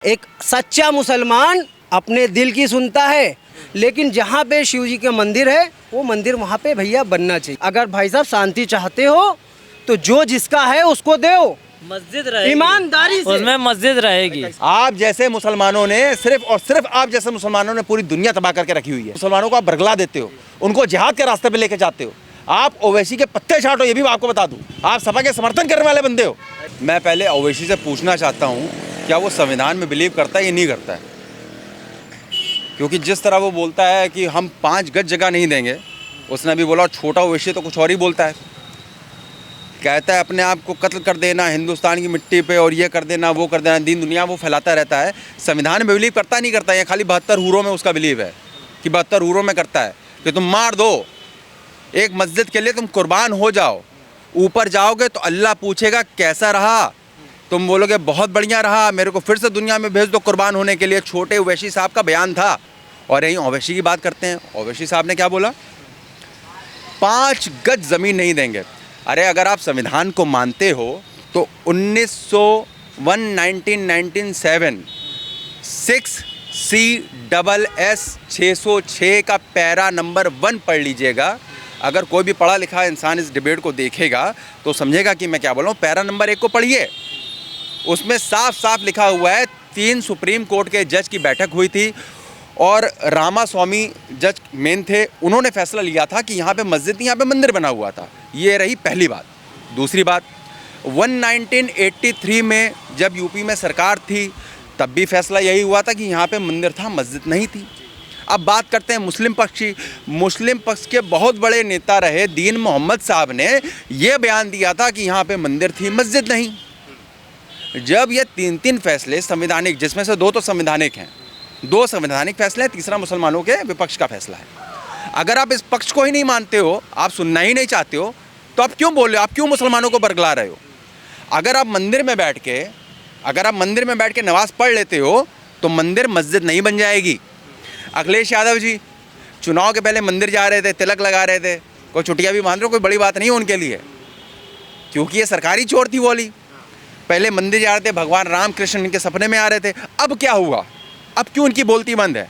एक सच्चा मुसलमान अपने दिल की सुनता है, लेकिन जहाँ पे शिव जी का मंदिर है वो मंदिर वहाँ पे भैया बनना चाहिए। अगर भाई साहब शांति चाहते हो तो जो जिसका है उसको दो, मस्जिद रहेगी, ईमानदारी से उसमें मस्जिद रहेगी। आप जैसे मुसलमानों ने सिर्फ और सिर्फ आप जैसे मुसलमानों ने पूरी दुनिया तबाह करके रखी हुई है। मुसलमानों को आप बरगला देते हो, उनको जिहाद के रास्ते पे लेके जाते हो। आप ओवैसी के पत्ते छाटो, ये भी मैं आपको बता दूं। आप सपा के समर्थन करने वाले बंदे हो। मैं पहले ओवैसी से पूछना चाहता हूँ, क्या वो संविधान में बिलीव करता है या नहीं करता है? क्योंकि जिस तरह वो बोलता है कि हम 5 गज जगह नहीं देंगे, उसने भी बोला छोटा ओवैसी तो कुछ और ही बोलता है। कहता है अपने आप को कत्ल कर देना हिंदुस्तान की मिट्टी पे, और ये कर देना वो कर देना, दीन दुनिया वो फैलाता रहता है। संविधान में बिलीव करता नहीं करता है, खाली 72 हूरों में उसका बिलीव है कि 72 हूरों में करता है कि तुम मार दो, एक मस्जिद के लिए तुम कुर्बान हो जाओ। ऊपर जाओगे तो अल्लाह पूछेगा कैसा रहा, तुम बोलोगे बहुत बढ़िया रहा, मेरे को फिर से दुनिया में भेज दो कुर्बान होने के लिए। छोटे ओवैसी साहब का बयान था। और यहीं ओवैसी की बात करते हैं। ओवैसी साहब ने क्या बोला? 5 गज ज़मीन नहीं देंगे। अरे अगर आप संविधान को मानते हो तो 1997 6CSS 606 का पैरा नंबर 1 पढ़ लीजिएगा। अगर कोई भी पढ़ा लिखा इंसान इस डिबेट को देखेगा तो समझेगा कि मैं क्या बोल रहा हूँ। पैरा नंबर 1 को पढ़िए, उसमें साफ साफ लिखा हुआ है 3 सुप्रीम कोर्ट के जज की बैठक हुई थी और रामास्वामी जज मेन थे। उन्होंने फैसला लिया था कि यहाँ पे मस्जिद, यहाँ पे मंदिर बना हुआ था। ये रही पहली बात। दूसरी बात, 1983 में जब यूपी में सरकार थी तब भी फैसला यही हुआ था कि यहाँ पे मंदिर था, मस्जिद नहीं थी। अब बात करते हैं मुस्लिम पक्ष की। मुस्लिम पक्ष के बहुत बड़े नेता रहे दीन मोहम्मद साहब ने ये बयान दिया था कि यहाँ पे मंदिर थी, मस्जिद नहीं। जब ये 3 फैसले संवैधानिक, जिसमें से 2 तो संवैधानिक हैं, 2 संवैधानिक फैसले हैं, तीसरा मुसलमानों के विपक्ष का फैसला है। अगर आप इस पक्ष को ही नहीं मानते हो, आप सुनना ही नहीं चाहते हो, तो आप क्यों बोल रहे हो? आप क्यों मुसलमानों को बरगला रहे हो? अगर आप मंदिर में बैठ के नमाज पढ़ लेते हो तो मंदिर मस्जिद नहीं बन जाएगी। अखिलेश यादव जी चुनाव के पहले मंदिर जा रहे थे, तिलक लगा रहे थे, कोई छुट्टियाँ भी मान रहे हो, कोई बड़ी बात नहीं है उनके लिए, क्योंकि ये सरकारी चोर थी बोली। पहले मंदिर जा रहे थे, भगवान राम कृष्ण इनके सपने में आ रहे थे। अब क्या हुआ? अब क्यों इनकी बोलती बंद है?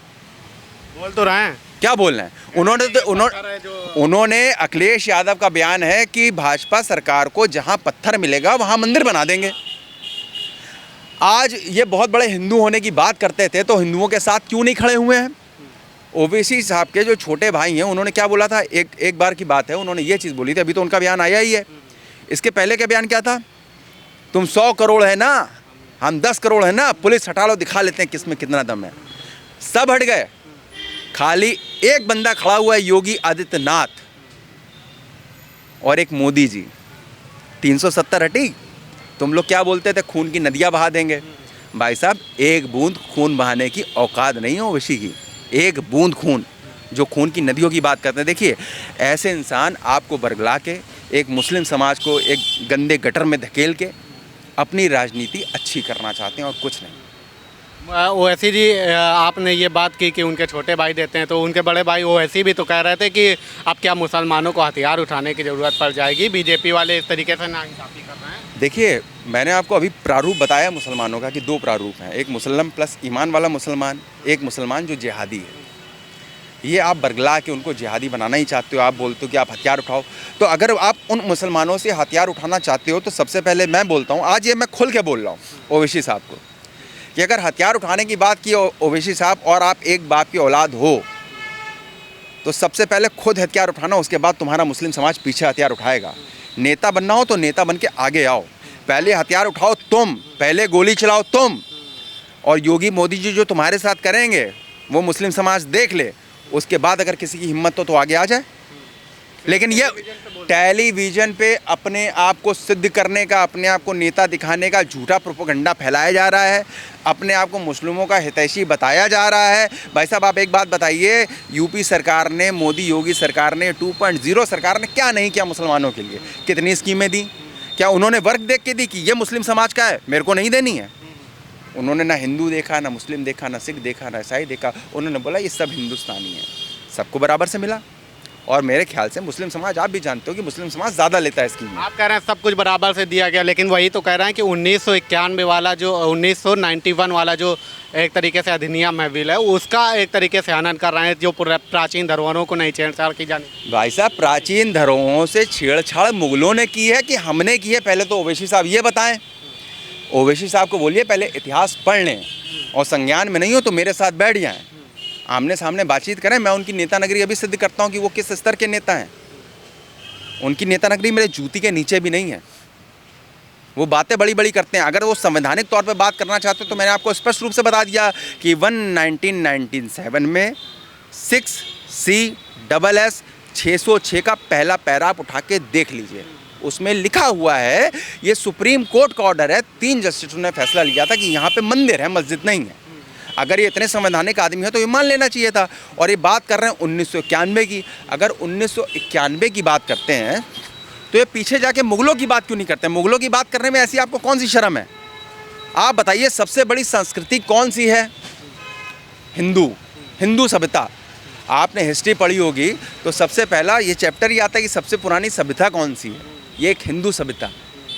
बोल तो रहे हैं, क्या बोल रहे हैं? उन्होंने अखिलेश यादव का बयान है कि भाजपा सरकार को जहां पत्थर मिलेगा वहां मंदिर बना देंगे। आज ये बहुत बड़े हिंदू होने की बात करते थे, तो हिंदुओं के साथ क्यों नहीं खड़े हुए हैं? ओवैसी साहब के जो छोटे भाई हैं उन्होंने क्या बोला था? एक बार की बात है, उन्होंने ये चीज़ बोली थी, अभी तो उनका बयान आया ही है। इसके पहले का बयान क्या था? तुम 100 करोड़ है ना, हम 10 करोड़ है ना, पुलिस हटा लो, दिखा लेते हैं किसमें कितना दम है। सब हट गए, खाली एक बंदा खड़ा हुआ है, योगी आदित्यनाथ और एक मोदी जी। 370 हटी। तुम लोग क्या बोलते थे? खून की नदियां बहा देंगे। भाई साहब, एक बूंद खून बहाने की औकात नहीं है ओवैसी की। एक बूंद खून, जो खून की नदियों की बात करते हैं। देखिए, ऐसे इंसान आपको बरगला के एक मुस्लिम समाज को एक गंदे गटर में धकेल के अपनी राजनीति अच्छी करना चाहते हैं और कुछ नहीं। ओवैसी जी, आपने ये बात की कि उनके छोटे भाई देते हैं, तो उनके बड़े भाई ओवैसी भी तो कह रहे थे कि अब क्या मुसलमानों को हथियार उठाने की ज़रूरत पड़ जाएगी, बीजेपी वाले इस तरीके से नाइंसाफ़ी कर रहे हैं। देखिए, मैंने आपको अभी प्रारूप बताया मुसलमानों का कि 2 प्रारूप हैं, एक मुसलम प्लस ईमान वाला मुसलमान, एक मुसलमान जो जिहादी है। ये आप बरगला के उनको जिहादी बनाना ही चाहते हो। आप बोलते हो कि आप हथियार उठाओ। तो अगर आप उन मुसलमानों से हथियार उठाना चाहते हो तो सबसे पहले मैं बोलता हूँ, आज ये मैं खुल के बोल रहा हूँ ओवैसी साहब को, कि अगर हथियार उठाने की बात की ओवैसी साहब और आप एक बाप की औलाद हो तो सबसे पहले खुद हथियार उठाना, उसके बाद तुम्हारा मुस्लिम समाज पीछे हथियार उठाएगा। नेता बनना हो तो नेता बन के आगे आओ, पहले हथियार उठाओ तुम, पहले गोली चलाओ तुम, और योगी मोदी जी जो तुम्हारे साथ करेंगे वो मुस्लिम समाज देख ले। उसके बाद अगर किसी की हिम्मत हो तो आगे आ जाए। लेकिन ये टेलीविज़न पे अपने आप को सिद्ध करने का, अपने आप को नेता दिखाने का झूठा प्रोपेगेंडा फैलाया जा रहा है, अपने आप को मुस्लिमों का हितैषी बताया जा रहा है। भाई साहब, आप एक बात बताइए, यूपी सरकार ने, मोदी योगी सरकार ने, 2.0 सरकार ने क्या नहीं किया मुसलमानों के लिए? कितनी स्कीमें दी? क्या उन्होंने वर्ग देख के दी कि ये मुस्लिम समाज का है, मेरे को नहीं देनी है? उन्होंने ना हिंदू देखा, ना मुस्लिम देखा, ना सिख देखा, ना ईसाई देखा। उन्होंने बोला ये सब हिंदुस्तानी है, सबको बराबर से मिला। और मेरे ख्याल से मुस्लिम समाज, आप भी जानते हो कि मुस्लिम समाज ज़्यादा लेता है स्कीम में। आप कह रहे हैं सब कुछ बराबर से दिया गया, लेकिन वही तो कह रहे हैं कि 1991 वाला जो 1991 वाला जो एक तरीके से अधिनियम है, बिल है, उसका एक तरीके से हनन कर रहे हैं, जो प्राचीन धरोहरों को नहीं छेड़छाड़ की जानी। भाई साहब, प्राचीन धरोहरों से छेड़छाड़ मुगलों ने की है कि हमने की है? पहले तो ओवैसी साहब ये बताएं। ओवैसी साहब को बोलिए पहले इतिहास पढ़ लें, और संज्ञान में नहीं हो तो मेरे साथ बैठ जाएं, आमने सामने बातचीत करें। मैं उनकी नेता नगरी अभी सिद्ध करता हूं कि वो किस स्तर के नेता हैं। उनकी नेता नगरी मेरे जूती के नीचे भी नहीं है। वो बातें बड़ी बड़ी करते हैं। अगर वो संवैधानिक तौर पे बात करना चाहते तो मैंने आपको स्पष्ट रूप से बता दिया कि 1997 में 6CSS 606 का पहला पैरा आप उठा के देख लीजिए। उसमें लिखा हुआ है, ये सुप्रीम कोर्ट का ऑर्डर है, 3 जस्टिसों ने फैसला लिया था कि यहाँ पे मंदिर है, मस्जिद नहीं है। अगर ये इतने संवैधानिक आदमी है तो ये मान लेना चाहिए था। और ये बात कर रहे हैं 1991 की। अगर 1991 की बात करते हैं तो ये पीछे जाके मुगलों की बात क्यों नहीं करते? मुगलों की बात करने में ऐसी आपको कौन सी शर्म है? आप बताइए, सबसे बड़ी संस्कृति कौन सी है? हिंदू सभ्यता। आपने हिस्ट्री पढ़ी होगी तो सबसे पहला ये चैप्टर ही आता है कि सबसे पुरानी सभ्यता कौन सी है। ये एक हिंदू सभ्यता।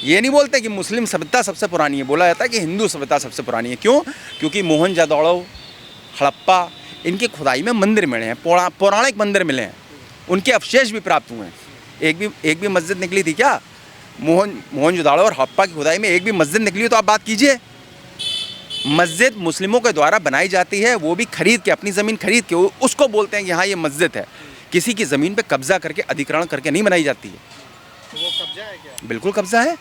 ये नहीं बोलते कि मुस्लिम सभ्यता सबसे पुरानी है, बोला जाता है कि हिंदू सभ्यता सबसे पुरानी है। क्यों? क्योंकि मोहनजोदड़ो, हड़प्पा, इनकी खुदाई में मंदिर मिले हैं, पौराणिक मंदिर मिले हैं, उनके अवशेष भी प्राप्त हुए हैं। एक भी मस्जिद निकली थी क्या? मोहनजोदड़ो और हड़प्पा की खुदाई में एक भी मस्जिद निकली हो तो आप बात कीजिए। मस्जिद मुस्लिमों के द्वारा बनाई जाती है, वो भी खरीद के, अपनी ज़मीन खरीद के, उसको बोलते हैं कि हाँ ये मस्जिद है। किसी की ज़मीन पे कब्जा करके, अधिग्रहण करके नहीं बनाई जाती है। वो कब्जा है क्या? बिल्कुल कब्जा है।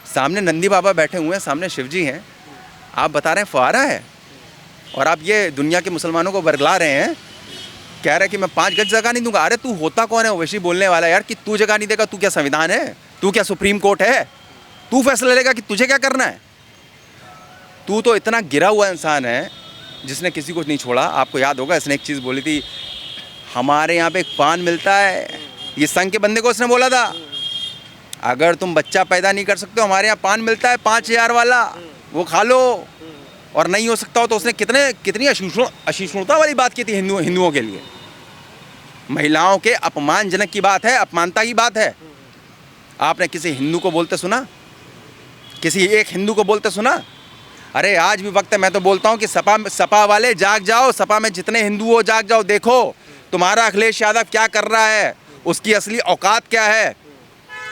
सामने नंदी बाबा बैठे हुए हैं, सामने शिव जी हैं, आप बता रहे हैं फुहारा है, और आप ये दुनिया के मुसलमानों को बरगला रहे हैं, कह रहे हैं कि मैं 5 गज जगह नहीं दूंगा। अरे तू होता कौन है ओवैसी बोलने वाला यार कि तू जगह नहीं देगा? तू क्या संविधान है? तू क्या सुप्रीम कोर्ट है? तू फैसला लेगा कि तुझे क्या करना है? तू तो इतना गिरा हुआ इंसान है जिसने किसी को नहीं छोड़ा। आपको याद होगा, इसने एक चीज़ बोली थी, हमारे यहाँ पे एक पान मिलता है, ये संघ के बंदे को उसने बोला था, अगर तुम बच्चा पैदा नहीं कर सकते हो, हमारे यहाँ पान मिलता है 5000 वाला, वो खा लो। और नहीं हो सकता हो तो उसने कितनी अशिष्णुता वाली बात की थी हिंदुओं के लिए। महिलाओं के अपमानजनक की बात है, अपमानता की बात है। आपने किसी हिंदू को बोलते सुना? किसी एक हिंदू को बोलते सुना? अरे आज भी वक्त है, मैं तो बोलता हूँ कि सपा वाले जाग जाओ, सपा में जितने हिंदू हो जाग जाओ, देखो तुम्हारा अखिलेश यादव क्या कर रहा है, उसकी असली औकात क्या है।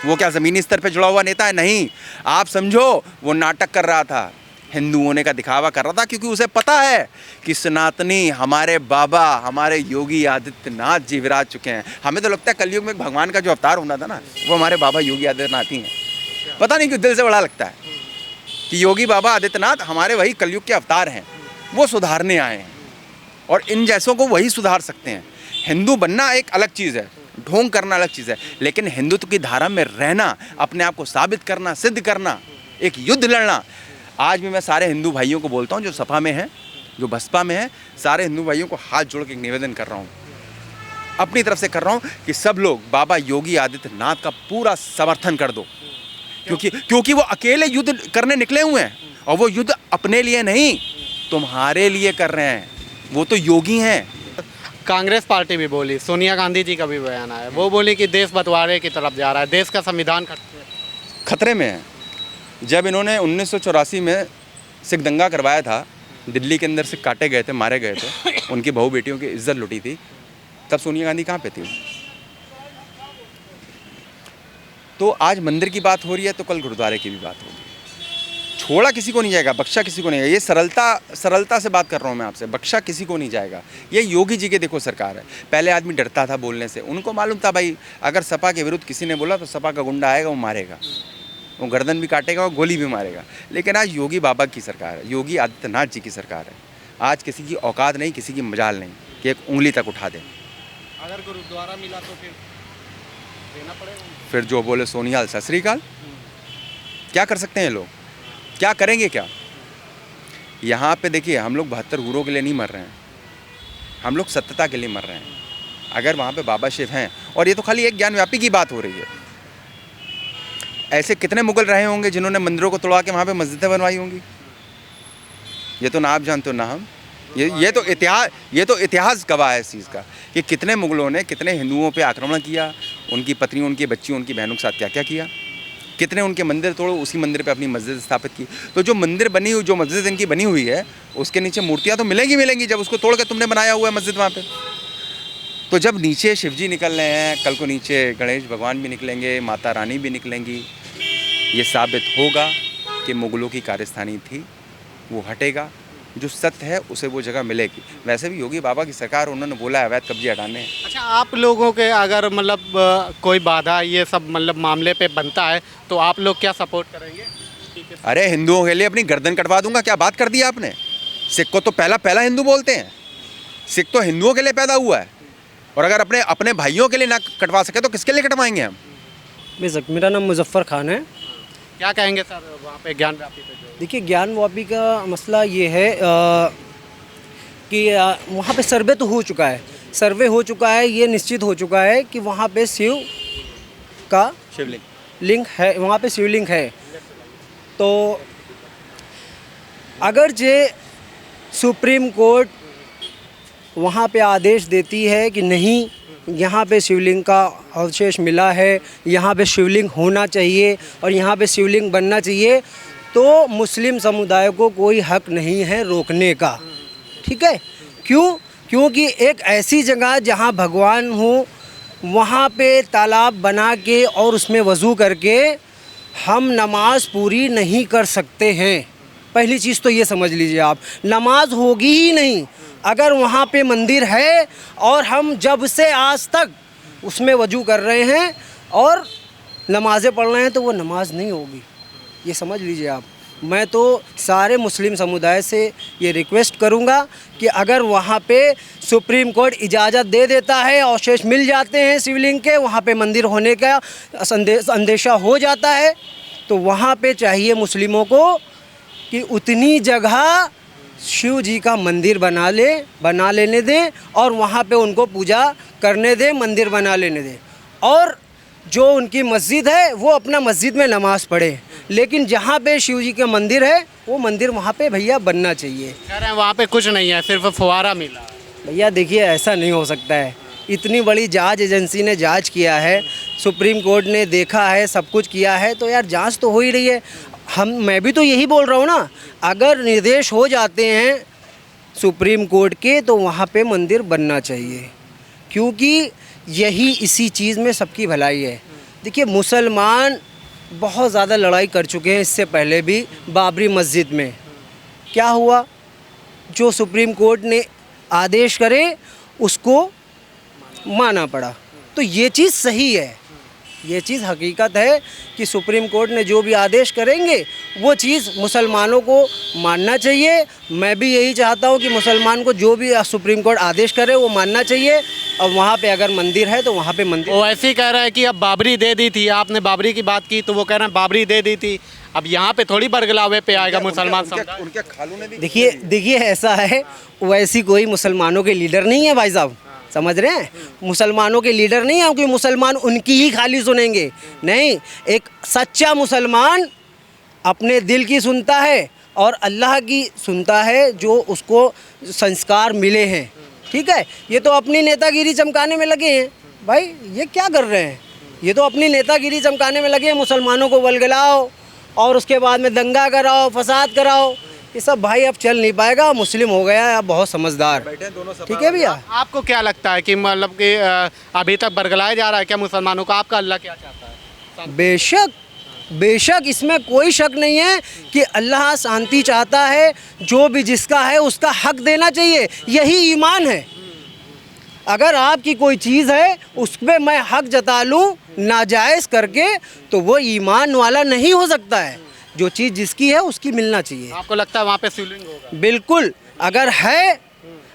वो क्या ज़मीनी स्तर पे जुड़ा हुआ नेता है? नहीं, आप समझो वो नाटक कर रहा था, हिंदू होने का दिखावा कर रहा था, क्योंकि उसे पता है कि सनातनी हमारे बाबा, हमारे योगी आदित्यनाथ जी विराज चुके हैं। हमें तो लगता है कलयुग में भगवान का जो अवतार होना था ना, वो हमारे बाबा योगी आदित्यनाथ ही हैं। पता नहीं क्यों दिल से बड़ा लगता है कि योगी बाबा आदित्यनाथ हमारे वही कलयुग के अवतार हैं, वो सुधारने आए हैं, और इन जैसों को वही सुधार सकते हैं। हिंदू बनना एक अलग चीज़ है, ढोंग करना अलग चीज़ है, लेकिन हिंदुत्व की धारा में रहना, अपने आप को साबित करना, सिद्ध करना, एक युद्ध लड़ना। आज भी मैं सारे हिंदू भाइयों को बोलता हूँ जो सपा में हैं, जो बसपा में हैं, सारे हिंदू भाइयों को हाथ जोड़ के एक निवेदन कर रहा हूँ, अपनी तरफ से कर रहा हूँ कि सब लोग बाबा योगी आदित्यनाथ का पूरा समर्थन कर दो, क्योंकि वो अकेले युद्ध करने निकले हुए हैं, और वो युद्ध अपने लिए नहीं, तुम्हारे लिए कर रहे हैं। वो तो योगी हैं। कांग्रेस पार्टी भी बोली, सोनिया गांधी जी का भी बयान आया, वो बोली कि देश बंटवारे की तरफ जा रहा है, देश का संविधान खतरे में है। जब इन्होंने 1984 में सिख दंगा करवाया था, दिल्ली के अंदर सिख काटे गए थे, मारे गए थे, उनकी बहू बेटियों की इज्जत लुटी थी, तब सोनिया गांधी कहाँ पे थी? तो आज मंदिर की बात हो रही है तो कल गुरुद्वारे की भी बात होगी। छोड़ा किसी को नहीं जाएगा, बख्शा किसी को नहीं जाएगा। ये सरलता से बात कर रहा हूँ मैं आपसे, बख्शा किसी को नहीं जाएगा। ये योगी जी के देखो सरकार है। पहले आदमी डरता था बोलने से, उनको मालूम था भाई अगर सपा के विरुद्ध किसी ने बोला तो सपा का गुंडा आएगा, वो मारेगा, वो गर्दन भी काटेगा, वो गोली भी मारेगा। लेकिन आज योगी बाबा की सरकार है, योगी आदित्यनाथ जी की सरकार है। आज किसी की औकात नहीं, किसी की मजाल नहीं कि एक उंगली तक उठा दें। अगर गुरुद्वारा मिला तो फिर देना पड़ेगा। फिर जो बोले सोनिहाल सत श्री अकाल। क्या कर सकते हैं लोग? क्या करेंगे? क्या यहाँ पे देखिए, हम लोग 72 गुरुओं के लिए नहीं मर रहे हैं, हम लोग सत्यता के लिए मर रहे हैं। अगर वहाँ पे बाबा शिव हैं, और ये तो खाली एक ज्ञानव्यापी की बात हो रही है, ऐसे कितने मुगल रहे होंगे जिन्होंने मंदिरों को तोड़वा के वहाँ पे मस्जिदें बनवाई होंगी? ये तो ना आप जानते हो ना हम। ये तो इतिहास गवाह है इस चीज़ का कि कितने मुगलों ने कितने हिंदुओं पे आक्रमण किया, उनकी पत्नियों, उनकी बच्चियों, उनकी बहनों के साथ क्या क्या किया, कितने उनके मंदिर तोड़ो, उसी मंदिर पे अपनी मस्जिद स्थापित की। तो जो मंदिर बनी हुई, जो मस्जिद इनकी बनी हुई है, उसके नीचे मूर्तियाँ तो मिलेंगी जब उसको तोड़ के तुमने बनाया हुआ है मस्जिद वहाँ पे। तो जब नीचे शिव जी निकल रहे हैं, कल को नीचे गणेश भगवान भी निकलेंगे, माता रानी भी निकलेंगी, ये साबित होगा कि मुगलों की कारस्तानी थी, वो हटेगा, जो सत्य है उसे वो जगह मिलेगी। वैसे भी योगी बाबा की सरकार, उन्होंने बोला है अवैध कब्जे हटाने। अच्छा, आप लोगों के अगर मतलब कोई बाधा ये सब मतलब मामले पे बनता है तो आप लोग क्या सपोर्ट करेंगे? अरे हिंदुओं के लिए अपनी गर्दन कटवा दूंगा, क्या बात कर दी आपने। सिख को तो पहला हिंदू बोलते हैं। सिख तो हिंदुओं के लिए पैदा हुआ है, और अगर अपने भाइयों के लिए ना कटवा सके तो किसके लिए कटवाएंगे हम। बेशक, मेरा नाम मुजफ्फर खान है। क्या कहेंगे सर वहाँ पे ज्ञानवापी पे? देखिए, ज्ञानवापी का मसला ये है कि वहाँ पे सर्वे तो हो चुका है, सर्वे हो चुका है, ये निश्चित हो चुका है कि वहाँ पे शिव का लिंग है, वहाँ पे शिवलिंग है। तो अगर जे सुप्रीम कोर्ट वहाँ पे आदेश देती है कि नहीं, यहाँ पे शिवलिंग का अवशेष मिला है, यहाँ पे शिवलिंग होना चाहिए और यहाँ पे शिवलिंग बनना चाहिए, तो मुस्लिम समुदाय को कोई हक नहीं है रोकने का। ठीक है, क्यों? क्योंकि एक ऐसी जगह जहाँ भगवान हो, वहाँ पे तालाब बना के और उसमें वज़ू करके हम नमाज पूरी नहीं कर सकते हैं। पहली चीज़ तो ये समझ लीजिए आप, नमाज होगी ही नहीं अगर वहाँ पे मंदिर है और हम जब से आज तक उसमें वज़ू कर रहे हैं और नमाज़ें पढ़ रहे हैं, तो वो नमाज नहीं होगी, ये समझ लीजिए आप। मैं तो सारे मुस्लिम समुदाय से ये रिक्वेस्ट करूँगा कि अगर वहाँ पे सुप्रीम कोर्ट इजाज़त दे देता है, अवशेष मिल जाते हैं शिवलिंग के, वहाँ पे मंदिर होने का अंदेशा हो जाता है, तो वहाँ पे चाहिए मुस्लिमों को कि उतनी जगह शिव जी का मंदिर बना लेने दें और वहाँ पे उनको पूजा करने दें, मंदिर बना लेने दें, और जो उनकी मस्जिद है वो अपना मस्जिद में नमाज़ पढ़े। लेकिन जहाँ पे शिव जी का मंदिर है, वो मंदिर वहाँ पे भैया बनना चाहिए। कह रहे हैं वहाँ पे कुछ नहीं है, सिर्फ फुहारा मिला। भैया देखिए, ऐसा नहीं हो सकता है। इतनी बड़ी जांच एजेंसी ने जांच किया है, सुप्रीम कोर्ट ने देखा है, सब कुछ किया है, तो यार जांच तो हो ही रही है। मैं भी तो यही बोल रहा हूँ ना, अगर निर्देश हो जाते हैं सुप्रीम कोर्ट के, तो वहाँ पे मंदिर बनना चाहिए, क्योंकि यही इसी चीज़ में सबकी भलाई है। देखिए, मुसलमान बहुत ज़्यादा लड़ाई कर चुके हैं इससे पहले भी। बाबरी मस्जिद में क्या हुआ, जो सुप्रीम कोर्ट ने आदेश करे उसको माना पड़ा। तो ये चीज़ सही है, ये चीज़ हकीकत है कि सुप्रीम कोर्ट ने जो भी आदेश करेंगे वो चीज़ मुसलमानों को मानना चाहिए। मैं भी यही चाहता हूँ कि मुसलमान को जो भी सुप्रीम कोर्ट आदेश करे वो मानना चाहिए, और वहाँ पे अगर मंदिर है तो वहाँ पे मंदिर। वो ऐसे ही कह रहा है कि अब बाबरी दे दी थी, आपने बाबरी की बात की तो वो कह रहे हैं बाबरी दे दी थी, अब यहाँ पे थोड़ी बरगलावे पे आएगा मुसलमान समुदाय। उनके खालू ने भी देखिए ऐसा है, वैसी कोई मुसलमानों के लीडर नहीं है भाई साहब, समझ रहे हैं? मुसलमानों के लीडर नहीं है कि मुसलमान उनकी ही खाली सुनेंगे, नहीं। एक सच्चा मुसलमान अपने दिल की सुनता है और अल्लाह की सुनता है, जो उसको संस्कार मिले हैं। ठीक है, ये तो अपनी नेतागिरी चमकाने में लगे हैं भाई, ये क्या कर रहे हैं? ये तो अपनी नेतागिरी चमकाने में लगे हैं, मुसलमानों को बलगलाओ और उसके बाद में दंगा कराओ, फसाद कराओ। ये सब भाई अब चल नहीं पाएगा, मुस्लिम हो गया है अब बहुत समझदार। ठीक है भैया, आपको क्या लगता है कि मतलब कि अभी तक बरगलाया जा रहा है क्या मुसलमानों का? आपका अल्लाह क्या चाहता है? बेशक इसमें कोई शक नहीं है कि अल्लाह शांति चाहता है, जो भी जिसका है उसका हक देना चाहिए, यही ईमान है। अगर आपकी कोई चीज़ है उस पर मैं हक जता लूँ नाजायज़ करके, तो वो ईमान वाला नहीं हो सकता है। जो चीज़ जिसकी है उसकी मिलना चाहिए। आपको लगता है वहाँ पे शिवलिंग होगा? बिल्कुल,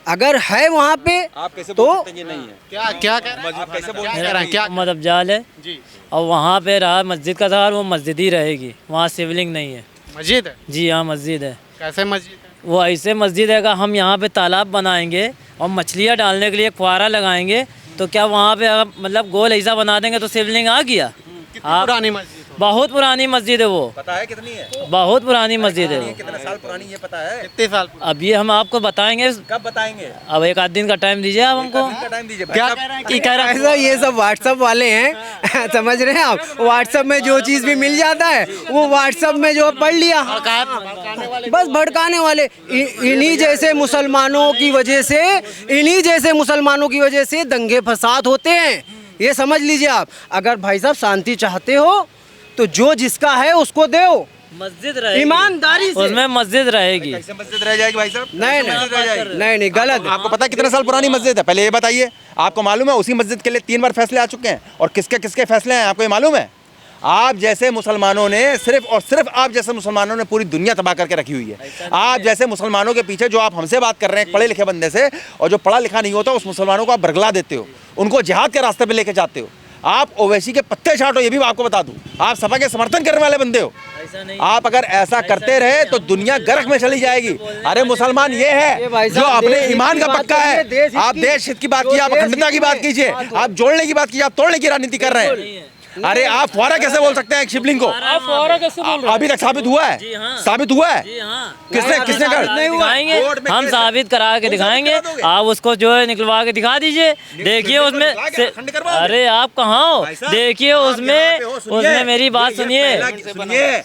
अगर है वहाँ पे, आप कैसे तो बोल सकते हैं ये नहीं है? क्या कह रहे हैं? आप कैसे बोल क्या सकते कह रहे हैं? क्या मोहम्मद अफजाल है जी, और वहाँ पे रहा मस्जिद का सवाल, वो मस्जिद ही रहेगी, वहाँ शिवलिंग नहीं है। मस्जिद है? जी हाँ, मस्जिद है। कैसे मस्जिद है? वो ऐसे मस्जिद है कि हम यहाँ पे तालाब बनाएंगे और मछलियाँ डालने के लिए एक फुहारा लगाएंगे, तो क्या वहाँ पे मतलब गोल ऐसा बना देंगे तो शिवलिंग आ गया? कितनी पुरानी मस्जिद बहुत पुरानी मस्जिद है वो, पता है कितनी है? बहुत पुरानी मस्जिद है वो। कितने साल पुरानी ये पता है? कितने साल? अब ये हम आपको बताएंगे, कब बताएंगे? अब एक आध दिन का टाइम दीजिए आप हमको। का टाइम दीजिए। क्या भाई कह रहे हैं कि कह रहा ऐसा ये सब व्हाट्सअप वाले हैं समझ रहे हैं आप, व्हाट्सअप में जो चीज़ भी मिल जाता है वो व्हाट्सअप में जो पढ़ लिया, बस भड़काने वाले। इन्हीं जैसे मुसलमानों की वजह से, इन्हीं जैसे मुसलमानों की वजह से दंगे फसाद होते हैं, ये समझ लीजिए आप। अगर भाई साहब शांति चाहते हो तो जो जिसका है उसको दो, मस्जिद रहेगी, ईमानदारी से। उसमें मस्जिद रहेगी। कैसे मस्जिद रह जाएगी भाई साहब? नहीं मस्जिद रह जाएगी? नहीं गलत। आपको पता है कितने साल पुरानी मस्जिद है? पहले ये बताइए, आपको मालूम है उसी मस्जिद के लिए 3 बार फैसले आ चुके हैं, और किसके किसके फैसले हैं आपको ये मालूम है? आप जैसे मुसलमानों ने, सिर्फ और सिर्फ आप जैसे मुसलमानों ने पूरी दुनिया तबाह करके रखी हुई है। आप जैसे मुसलमानों के पीछे जो आप हमसे बात कर रहे हैं, पढ़े लिखे बंदे से, और जो पढ़ा लिखा नहीं होता उस मुसलमानों को आप बरगला देते हो, उनको जिहाद के रास्ते पे लेके जाते हो। आप ओवैसी के पत्ते छाटो, ये भी मैं आपको बता दूं। आप सपा के समर्थन करने वाले बंदे हो। ऐसा नहीं, आप अगर ऐसा करते रहे तो दुनिया गर्क में चली जाएगी। अरे मुसलमान ये ये भाई है जो साहब अपने देश हित ईमान की का बात पक्का करिए, है। देश हित आप की। देश हित की बात जो कीजिए, आप देश अखंडता हित की की बात कीजिए, बात हो। आप जोड़ने की बात कीजिए, आप तोड़ने की राजनीति कर रहे हैं। अरे आप फौरा कैसे बोल सकते हैं एक शिवलिंग को? आप फौरा कैसे बोल रहे हो? अभी तक साबित हुआ है? जी हाँ। साबित हुआ है? जी हाँ। किसने किसने कर? नहीं हुआ। दिखाएंगे, कोर्ट में हम केस है। साबित करा के कौन सा दिखाएंगे, दिखा दोगे? आप उसको जो है निकलवा के दिखा दीजिए। देखिए उसमें दिखा के खंड करवाओगे? अरे आप कहाँ हो? भाई साहब, देखिए आप उसमें, यहाँ पे हो, सुनिए। उसमें मेरी बात ये सुनिए। सुनिए,